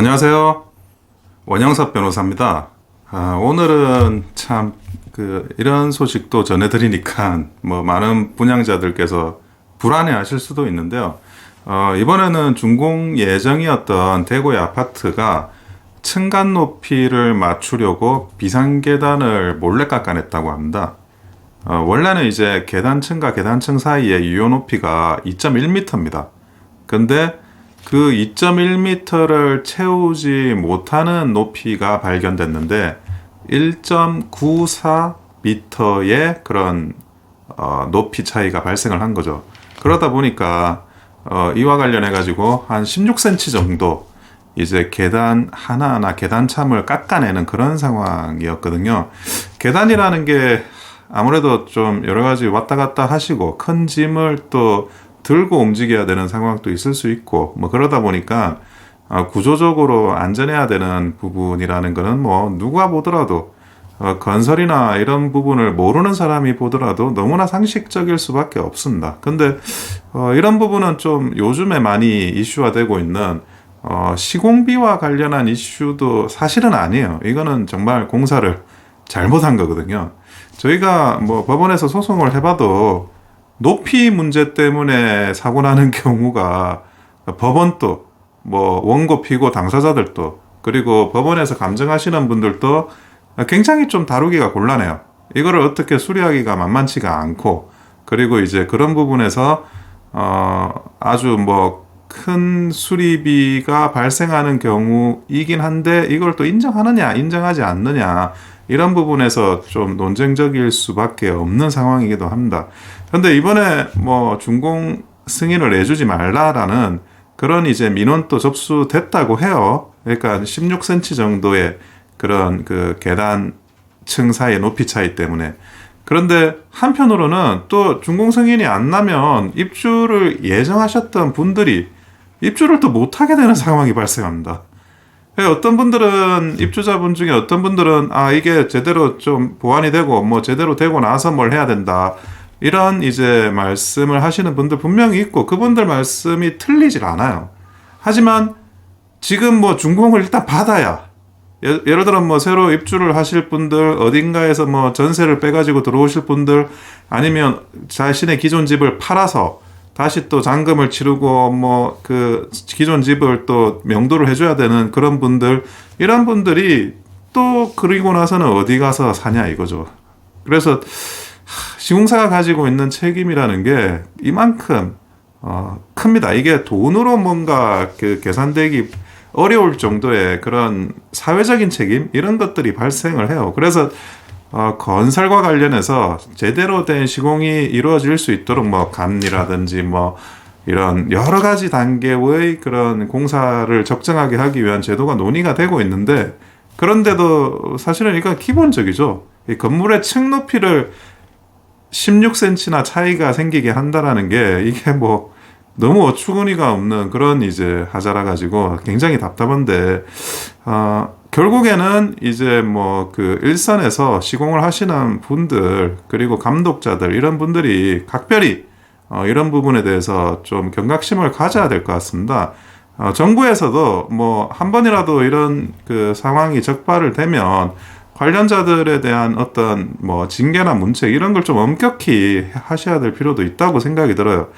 안녕하세요. 원영섭 변호사입니다. 오늘은 참 이런 소식도 전해드리니까 많은 분양자들께서 불안해하실 수도 있는데요. 이번에는 준공 예정이었던 대구의 아파트가 층간 높이를 맞추려고 비상계단을 몰래 깎아냈다고 합니다. 원래는 이제 계단층과 계단층 사이의 유효 높이가 2.1m입니다. 근데 그 2.1m를 채우지 못하는 높이가 발견됐는데 1.94m의 그런 높이 차이가 발생을 한 거죠. 그러다 보니까 이와 관련해 가지고 한 16cm 정도 이제 계단 하나하나 계단참을 깎아내는 그런 상황이었거든요. 계단이라는 게 아무래도 좀 여러 가지 왔다 갔다 하시고 큰 짐을 또 들고 움직여야 되는 상황도 있을 수 있고 그러다 보니까 구조적으로 안전해야 되는 부분이라는 거는 누가 보더라도 건설이나 이런 부분을 모르는 사람이 보더라도 너무나 상식적일 수밖에 없습니다. 근데 이런 부분은 좀 요즘에 많이 이슈화되고 있는 시공비와 관련한 이슈도 사실은 아니에요. 이거는 정말 공사를 잘못한 거거든요. 저희가 법원에서 소송을 해봐도 높이 문제 때문에 사고 나는 경우가 법원도 원고 피고 당사자들도 그리고 법원에서 감정하시는 분들도 굉장히 좀 다루기가 곤란해요. 이거를 어떻게 수리하기가 만만치가 않고 그리고 이제 그런 부분에서 아주 큰 수리비가 발생하는 경우이긴 한데 이걸 또 인정하느냐 인정하지 않느냐 이런 부분에서 좀 논쟁적일 수밖에 없는 상황이기도 합니다. 그런데 이번에 준공 승인을 내주지 말라라는 그런 이제 민원도 접수됐다고 해요. 그러니까 16cm 정도의 그런 계단층 사이의 높이 차이 때문에. 그런데 한편으로는 또 준공 승인이 안 나면 입주를 예정하셨던 분들이 입주를 또 못하게 되는 상황이 발생합니다. 어떤 분들은 입주자분 중에 어떤 분들은 이게 제대로 좀 보완이 되고 제대로 되고 나서 뭘 해야 된다 이런 이제 말씀을 하시는 분들 분명히 있고 그분들 말씀이 틀리질 않아요. 하지만 지금 준공을 일단 받아야 예를 들어 새로 입주를 하실 분들 어딘가에서 전세를 빼가지고 들어오실 분들 아니면 자신의 기존 집을 팔아서 다시 또 잔금을 치르고 그 기존 집을 또 명도를 해줘야 되는 그런 분들 이런 분들이 또 그리고 나서는 어디 가서 사냐 이거죠. 그래서 시공사가 가지고 있는 책임이라는 게 이만큼 큽니다. 이게 돈으로 뭔가 계산되기 어려울 정도의 그런 사회적인 책임 이런 것들이 발생을 해요. 그래서 건설과 관련해서 제대로 된 시공이 이루어질 수 있도록 감리라든지 이런 여러 가지 단계의 그런 공사를 적정하게 하기 위한 제도가 논의가 되고 있는데 그런데도 사실은 이건 기본적이죠. 이 건물의 층 높이를 16cm나 차이가 생기게 한다라는 게 이게 너무 어처구니가 없는 그런 이제 하자라 가지고 굉장히 답답한데 결국에는 이제 일선에서 시공을 하시는 분들 그리고 감독자들 이런 분들이 각별히 이런 부분에 대해서 좀 경각심을 가져야 될 것 같습니다. 정부에서도 한 번이라도 이런 상황이 적발을 되면 관련자들에 대한 어떤 징계나 문책 이런 걸 좀 엄격히 하셔야 될 필요도 있다고 생각이 들어요.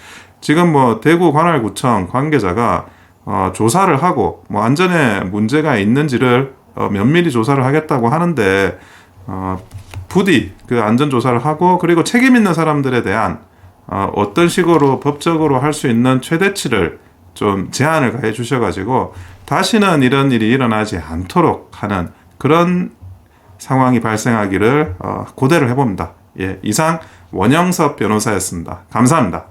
지금 대구 관할구청 관계자가 조사를 하고 안전에 문제가 있는지를 면밀히 조사를 하겠다고 하는데 부디 그 안전 조사를 하고 그리고 책임 있는 사람들에 대한 어떤 식으로 법적으로 할 수 있는 최대치를 좀 제한을 가해 주셔가지고 다시는 이런 일이 일어나지 않도록 하는 그런 상황이 발생하기를 고대를 해봅니다. 이상 원영섭 변호사였습니다. 감사합니다.